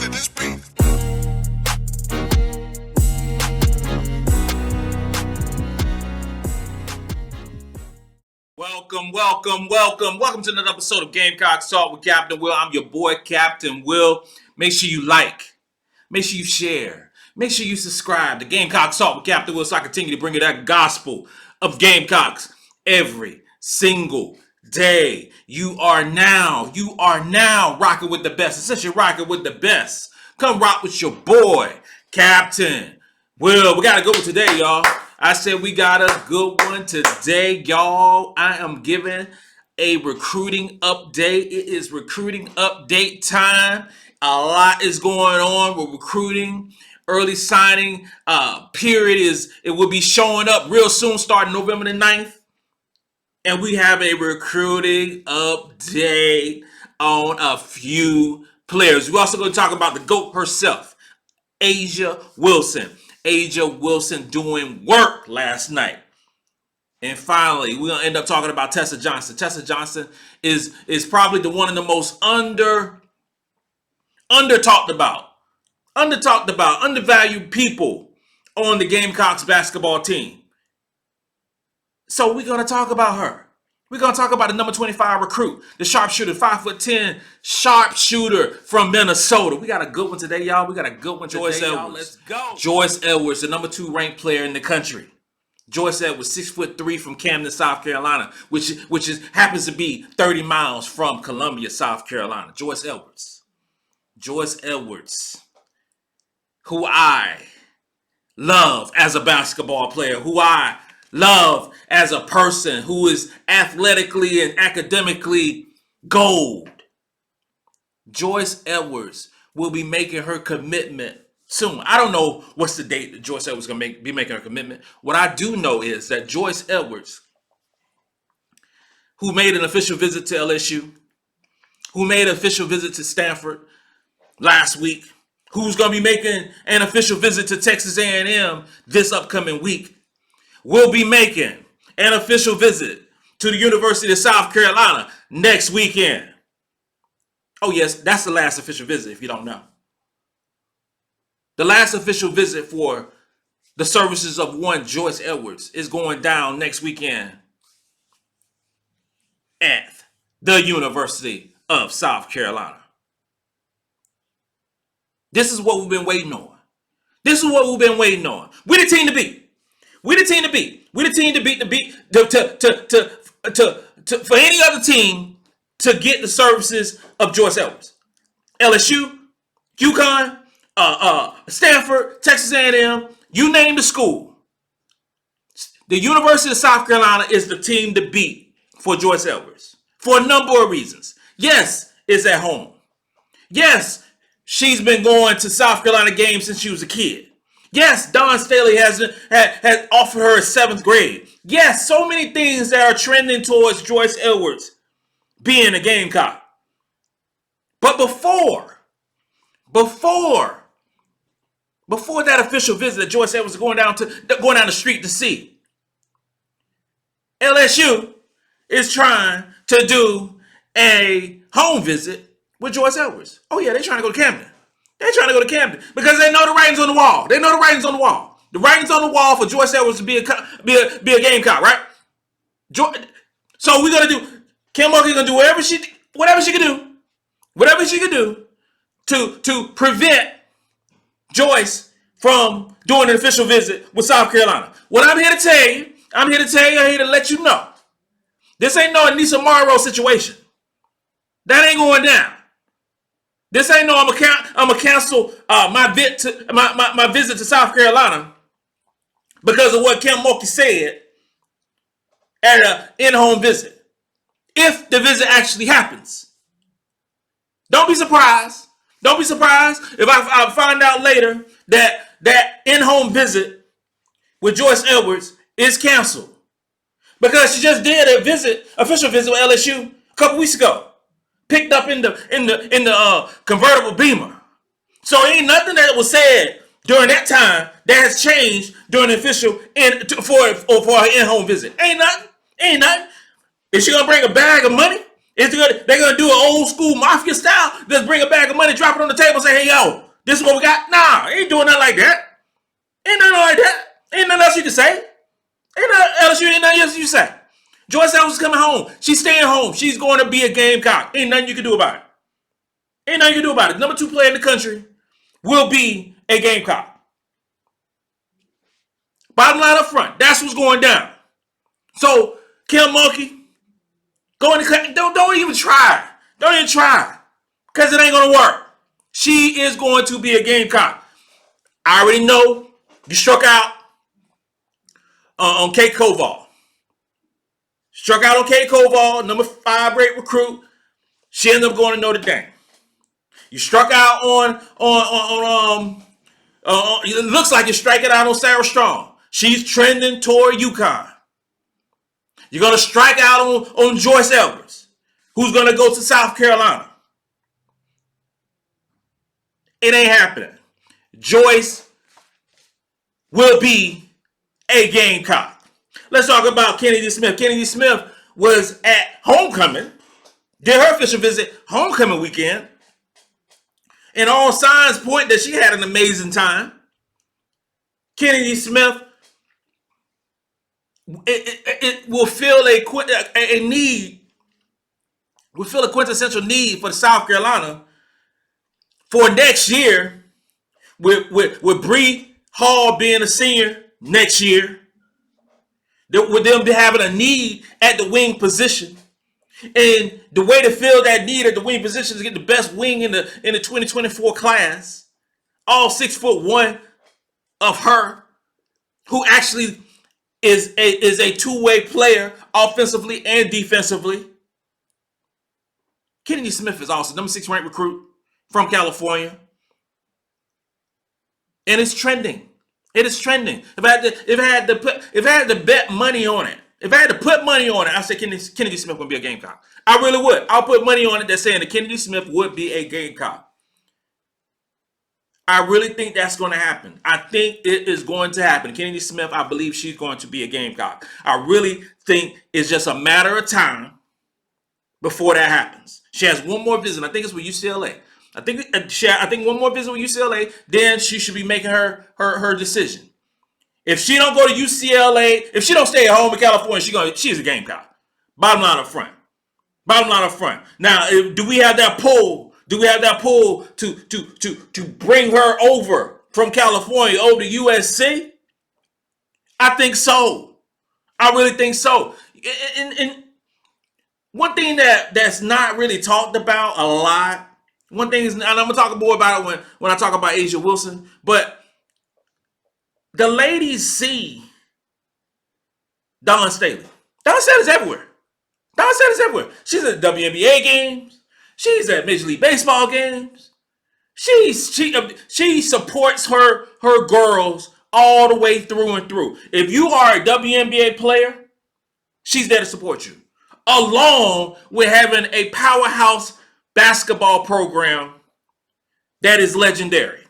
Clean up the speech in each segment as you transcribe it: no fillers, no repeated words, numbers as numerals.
to this beat. Welcome to another episode of Gamecocks Talk with Captain Will. I'm your boy, Captain Will. Make sure you like, make sure you share, make sure you subscribe to Gamecocks Talk with Captain Will so I continue to bring you that gospel of Gamecocks every single day. You are now rocking with the best. And since you're rocking with the best, come rock with your boy, Captain Will. We got a good one today, y'all. I said we got a good one today, y'all. I am giving a recruiting update. It is recruiting update time. A lot is going on with recruiting. Early signing period it will be showing up real soon, starting November the 9th. And we have a recruiting update on a few players. We're also going to talk about the GOAT herself, A'ja Wilson. A'ja Wilson doing work last night. And finally, we're going to end up talking about Tessa Johnson. Tessa Johnson is probably the one of the most undervalued people on the Gamecocks basketball team. So we're going to talk about her. We're going to talk about the number 25 recruit, the sharpshooter, 5'10" sharpshooter from Minnesota. We got a good one today, y'all. We got a good one today, Joyce Edwards. Let's go. Joyce Edwards, the number 2 ranked player in the country. Joyce Edwards, 6'3" from Camden, South Carolina, which happens to be 30 miles from Columbia, South Carolina. Joyce Edwards. Joyce Edwards, who I love as a basketball player, who I love as a person, who is athletically and academically gold. Joyce Edwards will be making her commitment soon. I don't know what's the date that Joyce Edwards is going to be making her commitment. What I do know is that Joyce Edwards, who made an official visit to LSU, who made an official visit to Stanford last week, who's going to be making an official visit to Texas A&M this upcoming week, will be making an official visit to the University of South Carolina next weekend. Oh yes, that's the last official visit if you don't know. The last official visit for the services of one Joyce Edwards is going down next weekend at the University of South Carolina. This is what we've been waiting on. This is what we've been waiting on. We're the team to beat. We're the team to beat. We're the team to beat for any other team to get the services of Joyce Edwards. LSU, UConn, Stanford, Texas A&M, you name the school. The University of South Carolina is the team to beat for Joyce Edwards for a number of reasons. Yes, it's at home. Yes, she's been going to South Carolina games since she was a kid. Yes, Dawn Staley has offered her a 7th grade. Yes, so many things that are trending towards Joyce Edwards being a Gamecock. But before that official visit that Joyce Edwards is going down the street to see, LSU is trying to do a home visit with Joyce Edwards. Oh yeah, they're trying to go to Camden. They're trying to go to Camden because they know the writing's on the wall. They know the writing's on the wall. The writing's on the wall for Joyce Edwards to be a Gamecock, right? So we're gonna do. Kim Mulkey's gonna do whatever she can do to prevent Joyce from doing an official visit with South Carolina. What I'm here to tell you, I'm here to let you know, this ain't no Anissa Morrow situation. That ain't going down. This ain't no I'm gonna cancel my visit to South Carolina because of what Kim Mulkey said at an in-home visit. If the visit actually happens, don't be surprised. Don't be surprised if I find out later that in-home visit with Joyce Edwards is canceled because she just did a official visit with LSU a couple weeks ago. Picked up in the convertible Beamer. So ain't nothing that was said during that time that has changed during the official for her in-home visit. Ain't nothing. Is she gonna bring a bag of money? They're going to do an old school mafia style? Just bring a bag of money, drop it on the table, say, hey, yo, this is what we got? Nah, ain't doing nothing like that. Ain't nothing like that. Ain't nothing else you can say. Ain't nothing else you say. Joyce Ellis is coming home. She's staying home. She's going to be a Gamecock. Ain't nothing you can do about it. Ain't nothing you can do about it. Number 2 player in the country will be a Gamecock. Bottom line up front. That's what's going down. So, Kim Mulkey, go in the don't even try. Don't even try. Because it ain't going to work. She is going to be a Gamecock. I already know you struck out on Kate Koval. Struck out on Kate Koval, number 5 rate recruit. She ended up going to Notre Dame. You struck out it looks like you're striking out on Sarah Strong. She's trending toward UConn. You're going to strike out on Joyce Elbers, who's going to go to South Carolina. It ain't happening. Joyce will be a Gamecock. Let's talk about Kennedy Smith. Kennedy Smith was at homecoming, did her official visit homecoming weekend, and all signs point that she had an amazing time. Kennedy Smith, it will feel a need, will feel a quintessential need for the South Carolina for next year, with Bree Hall being a senior next year, with them having a need at the wing position. And the way to fill that need at the wing position is to get the best wing in the 2024 class, all 6'1" of her, who actually is a two-way player offensively and defensively. Kennedy Smith is also number 6 ranked recruit from California. And it's trending. It is trending. If I had to bet money on it, if I had to put money on it, I say Kennedy Smith would be a Gamecock. I really would. I'll put money on it that's saying that Kennedy Smith would be a Gamecock. I really think that's going to happen. I think it is going to happen. Kennedy Smith, I believe she's going to be a Gamecock. I really think it's just a matter of time before that happens. She has one more visit. I think it's with UCLA. I think one more visit with UCLA, then she should be making her decision. If she don't go to UCLA, if she don't stay at home in California, she's a Gamecock. Bottom line up front. Bottom line up front. Now, do we have that pull? Do we have that pull to bring her over from California over to USC? I think so. I really think so. And one thing that's not really talked about a lot. One thing is, and I'm gonna talk more about it when I talk about Asia Wilson, but the ladies see Dawn Staley. Dawn Staley's everywhere. Dawn Staley's everywhere. She's at WNBA games. She's at Major League Baseball games. She supports her girls all the way through and through. If you are a WNBA player, she's there to support you, along with having a powerhouse basketball program that is legendary.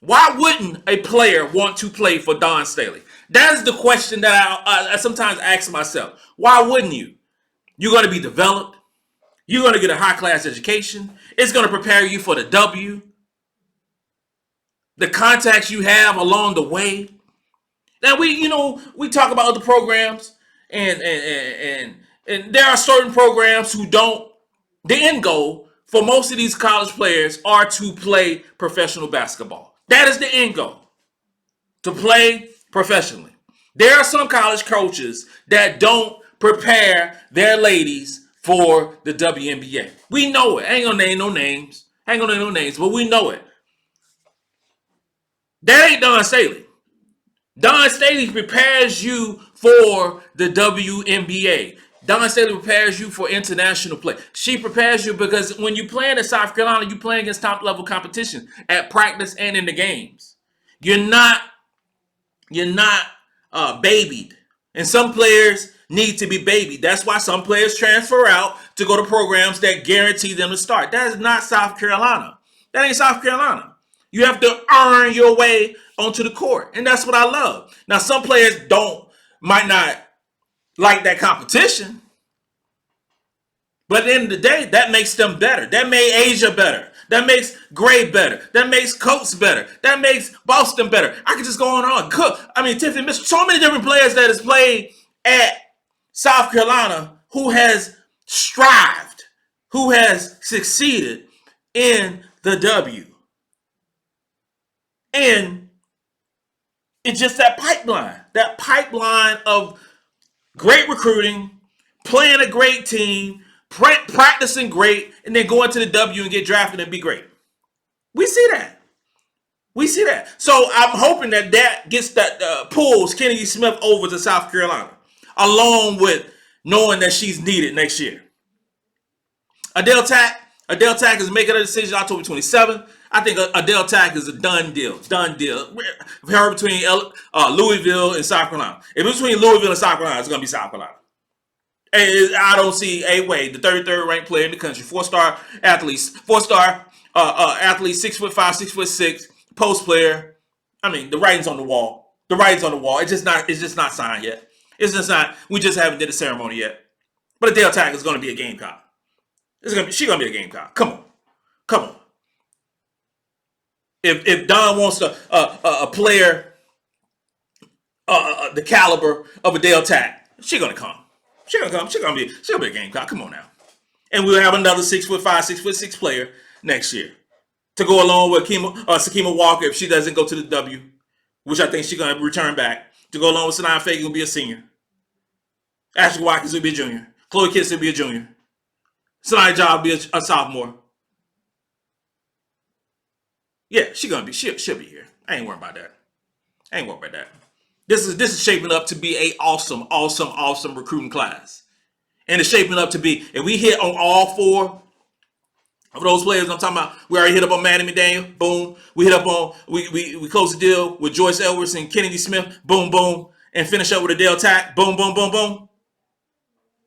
Why wouldn't a player want to play for Dawn Staley? That is the question that I sometimes ask myself. Why wouldn't you? You're going to be developed. You're going to get a high-class education. It's going to prepare you for the W. The contacts you have along the way. Now, we talk about other programs, and there are certain programs who don't. The end goal for most of these college players are to play professional basketball. That is the end goal, to play professionally. There are some college coaches that don't prepare their ladies for the WNBA. We know it. I ain't gonna name no names. But we know it. That ain't Dawn Staley. Dawn Staley prepares you for the WNBA. Dawn Staley prepares you for international play. She prepares you because when you play in South Carolina, you play against top-level competition at practice and in the games. You're not babied. And some players need to be babied. That's why some players transfer out to go to programs that guarantee them to start. That is not South Carolina. That ain't South Carolina. You have to earn your way onto the court. And that's what I love. Now, some players might not like that competition. But at the end of the day, that makes them better. That made Asia better. That makes Gray better. That makes Coates better. That makes Boston better. I could just go on and on. Tiffany Mitchell, so many different players that has played at South Carolina who has strived, who has succeeded in the W. And it's just that pipeline of great recruiting, playing a great team, practicing great, and then going to the W and get drafted and be great. We see that. So I'm hoping that gets pulls Kennedy Smith over to South Carolina, along with knowing that she's needed next year. Adele Tack is making a decision October 27th. I think Adele Tack is a done deal. Her between Louisville and South Carolina. If it's between Louisville and South Carolina, it's going to be South Carolina. And I don't see a way. The 33rd ranked player in the country, four-star athlete, 6'5", 6'6", post player. I mean, the writing's on the wall. It's just not signed yet. It's just not. We just haven't did a ceremony yet. But Adele Tack is going to be a Gamecock. She's going to be a Gamecock. Come on. If Don wants a player the caliber of Adele Tack, she's going to come. She's gonna be a Gamecock. Come on now. And we'll have another 6'5", 6'6" player next year to go along with Sakima Walker if she doesn't go to the W, which I think she's gonna return back. To go along with Sanaa Fagan will be a senior. Ashley Watkins will be a junior. Chloe Kiss will be a junior. Sanaa Job will be a sophomore. Yeah, she'll be here. I ain't worried about that. This is shaping up to be a awesome recruiting class. And it's shaping up to be, if we hit on all four of those players I'm talking about, we already hit up on Maddie McDaniel, boom. We hit up on, we closed the deal with Joyce Edwards and Kennedy Smith, boom, boom. And finish up with Adele Tack, boom, boom, boom, boom.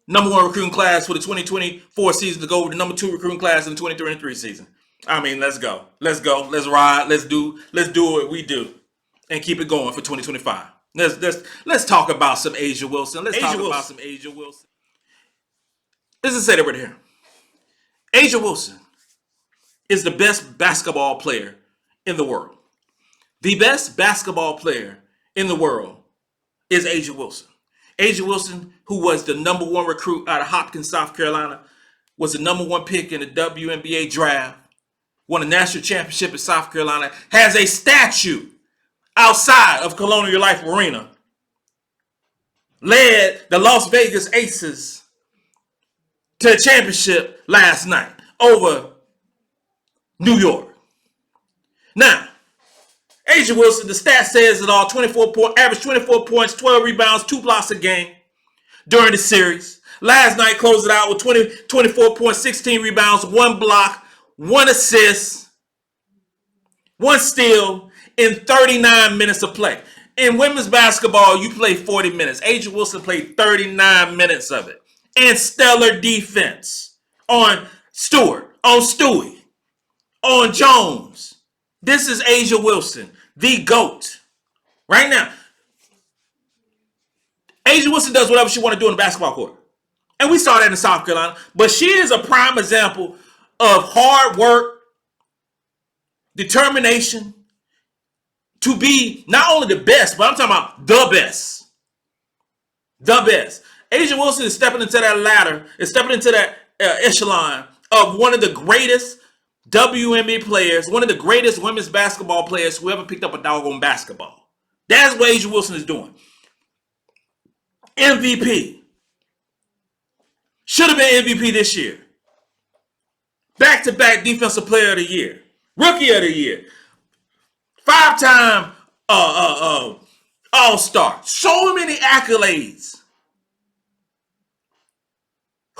Number 1 recruiting class for the 2024 season to go with the number 2 recruiting class in the 2023 season. I mean, let's go. Let's ride. Let's do what we do and keep it going for 2025. Let's talk about some Asia Wilson. Let's just say that right here. Asia Wilson is the best basketball player in the world. The best basketball player in the world is Asia Wilson. Asia Wilson, who was the number 1 recruit out of Hopkins, South Carolina, was the number 1 pick in the WNBA draft, won a national championship in South Carolina, has a statue outside of Colonial Life Arena, led the Las Vegas Aces to the championship last night over New York. Now, Asia Wilson, the stat says it all, average 24 points, 12 rebounds, 2 blocks a game during the series. Last night closed it out with 24 points, 16 rebounds, 1 block, 1 assist, 1 steal in 39 minutes of play. In women's basketball, you play 40 minutes. Asia Wilson played 39 minutes of it. And stellar defense on Stewart, on Stewie, on Jones. This is Asia Wilson, the GOAT. Right now, Asia Wilson does whatever she wants to do in the basketball court. And we saw that in South Carolina. But she is a prime example of hard work, determination, to be not only the best, but I'm talking about the best. The best. Asia Wilson is stepping into that ladder, is stepping into that echelon of one of the greatest WNBA players, one of the greatest women's basketball players who ever picked up a doggone basketball. That's what Asia Wilson is doing. MVP. Should have been MVP this year. Back-to-back Defensive Player of the Year. Rookie of the Year. 5-time All-Star. So many accolades.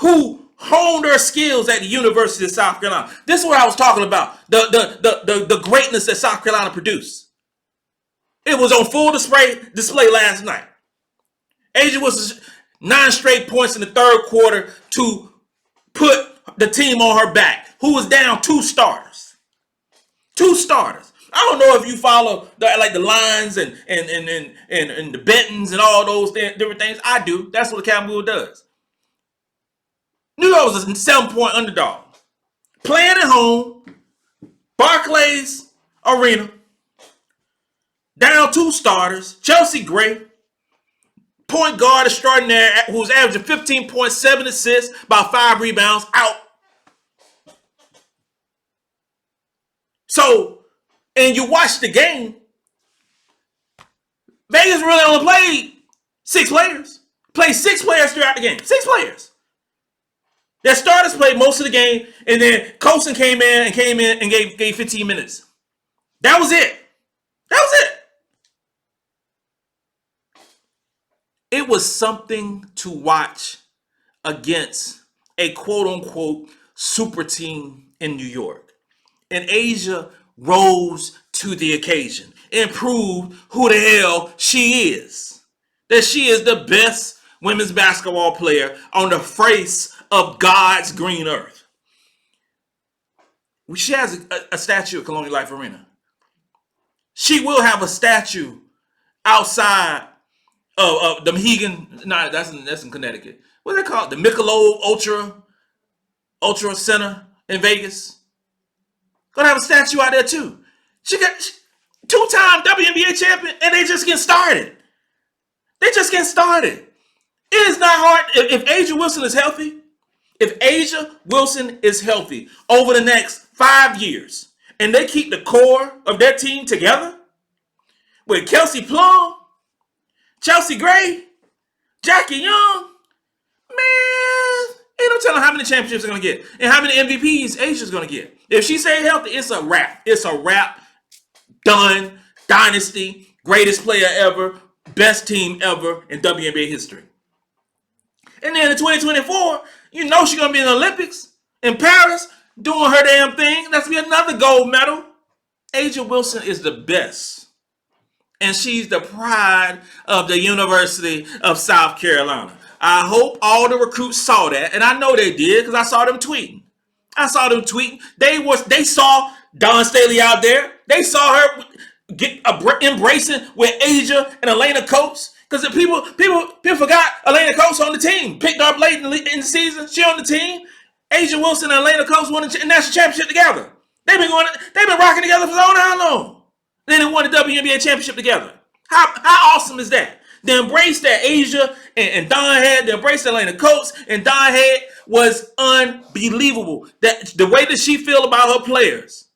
Who honed their skills at the University of South Carolina. This is what I was talking about. The greatness that South Carolina produced. It was on full display last night. Asia was 9 straight points in the third quarter to put the team on her back, who was down 2 starters. 2 starters. I don't know if you follow the lines and the bettings and all those different things. I do. That's what the Captain Wheel does. New York was a 7-point underdog. Playing at home, Barclays Arena, down 2 starters, Chelsea Gray, point guard extraordinaire, who was averaging 15.7 assists, about 5 rebounds, out. So, and you watch the game, Vegas really only played 6 players. Played 6 players throughout the game. 6 players. Their starters played most of the game, and then Colson came in and gave 15 minutes. That was it. That was it. It was something to watch against a quote-unquote super team in New York. And Asia rose to the occasion and proved who the hell she is. That she is the best women's basketball player on the face of God's green earth. She has a statue at Colonial Life Arena. She will have a statue outside of the Mohegan. No, that's in Connecticut. What's it called? The Michelob Ultra Center in Vegas. Gonna have a statue out there too. She got 2-time WNBA champion, and they just getting started. They just getting started. It is not hard. If A'ja Wilson is healthy, over the next 5 years, and they keep the core of their team together with Kelsey Plum, Chelsea Gray, Jackie Young, man, ain't no telling how many championships they're going to get and how many MVPs Asia's going to get. If she stays healthy, it's a wrap. It's a wrap. Done. Dynasty. Greatest player ever. Best team ever in WNBA history. And then in 2024, you know she's going to be in the Olympics in Paris doing her damn thing. That's going to be another gold medal. A'ja Wilson is the best. And she's the pride of the University of South Carolina. I hope all the recruits saw that. And I know they did because I saw them tweeting. They saw Dawn Staley out there. They saw her embracing with A'ja and Elena Coates. Because people forgot Elena Coates on the team. Picked her up late in the season. She on the team. A'ja Wilson and Elena Coates won the national championship together. They've been rocking together for so long. Then they won the WNBA championship together. How awesome is that? The embrace that A'ja and Dawn had, the embrace that Elena Coates and Dawn had was unbelievable. That the way that she feel about her players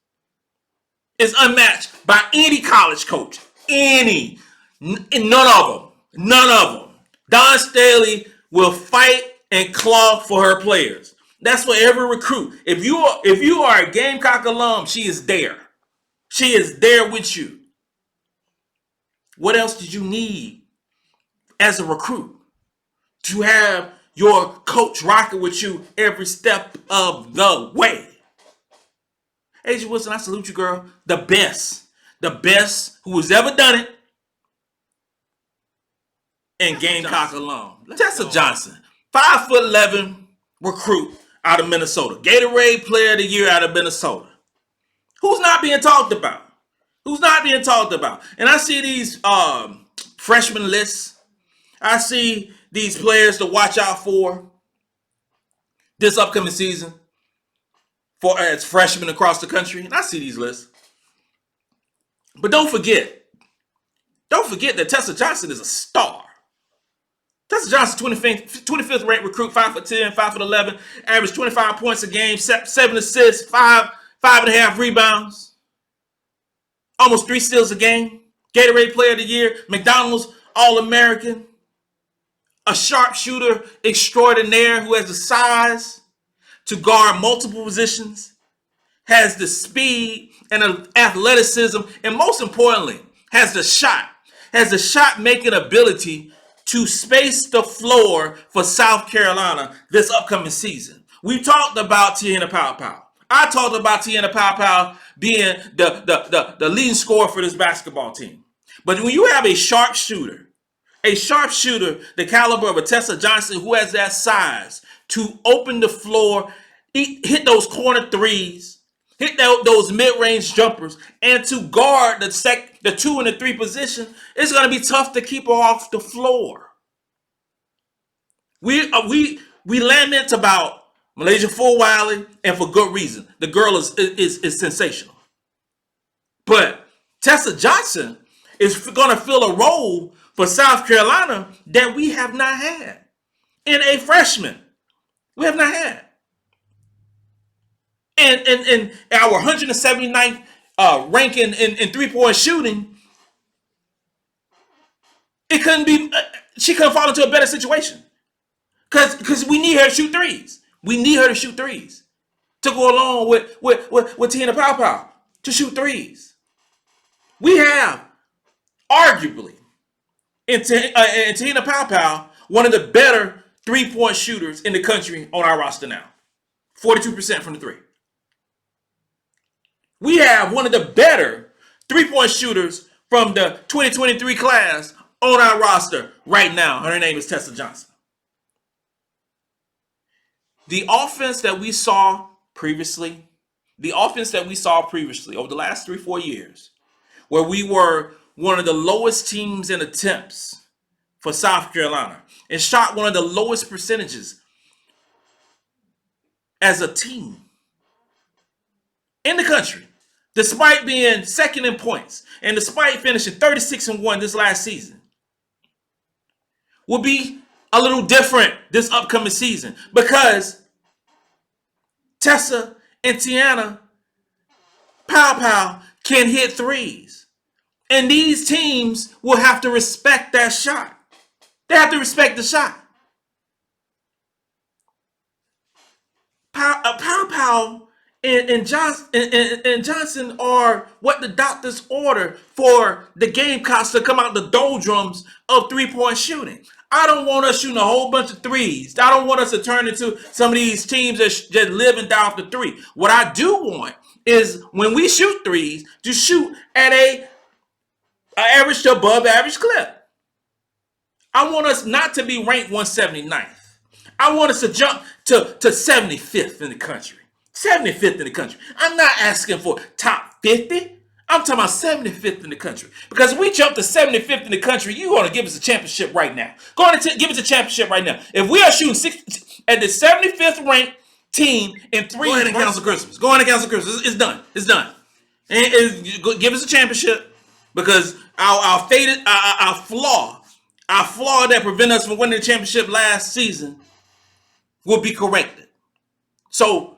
is unmatched by any college coach. Any. None of them. Dawn Staley will fight and claw for her players. That's for every recruit. If you are a Gamecock alum, she is there. She is there with you. What else did you need as a recruit to have your coach rocking with you every step of the way? A'ja Wilson, I salute you, girl. The best who has ever done it. And Gamecock alum. Tessa Johnson, 5'11" recruit out of Minnesota. Gatorade Player of the Year out of Minnesota. Who's not being talked about? And I see these freshman lists. I see these players to watch out for this upcoming season as freshmen across the country. And I see these lists. But don't forget that Tessa Johnson is a star. Tessa Johnson, 25th ranked recruit, 5'10", 5'11", averaged 25 points a game, 7 assists, 5.5 rebounds, almost 3 steals a game. Gatorade Player of the Year, McDonald's All-American, a sharpshooter extraordinaire who has the size to guard multiple positions, has the speed and athleticism, and most importantly, has the shot-making ability to space the floor for South Carolina this upcoming season. We talked about Tiana Powell. I talked about Tiana Powell being the leading scorer for this basketball team. But when you have a sharpshooter, the caliber of a Tessa Johnson who has that size to open the floor, hit those corner threes, hit those mid-range jumpers, and to guard the 2 and the 3 position, it's going to be tough to keep her off the floor. We lament about Malaysia Fulwiley, and for good reason. The girl is sensational. But Tessa Johnson is going to fill a role for South Carolina that we have not had in a freshman. We have not had. And our 179th ranking in three-point shooting, it couldn't be. She couldn't fall into a better situation because we need her to shoot threes. We need her to shoot threes to go along with Tina Pow to shoot threes. We have arguably in Tina Pow one of the better three-point shooters in the country on our roster now. 42% from the three. We have one of the better three-point shooters from the 2023 class on our roster right now. Her name is Tessa Johnson. The offense that we saw previously over the last 3-4 years, where we were one of the lowest teams in attempts for South Carolina and shot one of the lowest percentages as a team in the country, despite being second in points and despite finishing 36-1 this last season, will be a little different this upcoming season because Tessa and Tiana Pow can hit threes. And these teams will have to respect that shot. They have to respect the shot. Pow and Johnson are what the doctors order for the Gamecocks to come out the doldrums of three-point shooting. I don't want us shooting a whole bunch of threes. I don't want us to turn into some of these teams that just live and die off the three. What I do want is when we shoot threes, to shoot at a average to above average clip. I want us not to be ranked 179th. I want us to jump to 75th in the country. 75th in the country. I'm not asking for top 50. I'm talking about 75th in the country. Because if we jump to 75th in the country, you're going to give us a championship right now. Go on and give us a championship right now. If we are shooting at the 75th ranked team in three... Go ahead and cancel Christmas. Go ahead and cancel Christmas. It's done. It's done. And give us a championship because our flaw that prevented us from winning the championship last season will be corrected. So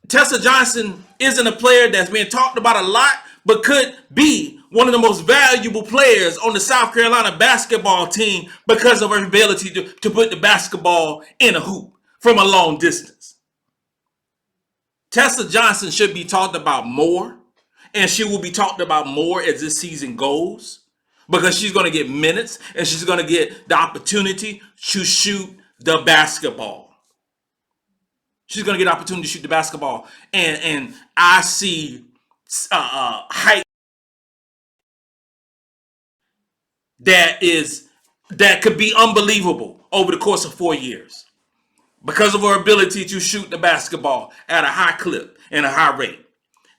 Tessa Johnson isn't a player that's being talked about a lot, but could be one of the most valuable players on the South Carolina basketball team because of her ability to put the basketball in a hoop from a long distance. Tessa Johnson should be talked about more, and she will be talked about more as this season goes because she's going to get minutes and she's going to get the opportunity to shoot the basketball. She's going to get an opportunity to shoot the basketball. And I see height that could be unbelievable over the course of 4 years because of her ability to shoot the basketball at a high clip and a high rate.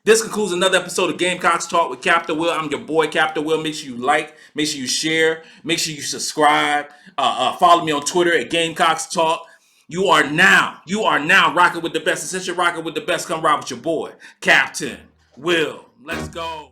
This concludes another episode of Gamecocks Talk with Captain Will. I'm your boy, Captain Will. Make sure you like, make sure you share, make sure you subscribe. Follow me on Twitter at Gamecocks Talk. You are now rocking with the best. And since you're rocking with the best, come rock with your boy, Captain Will. Let's go.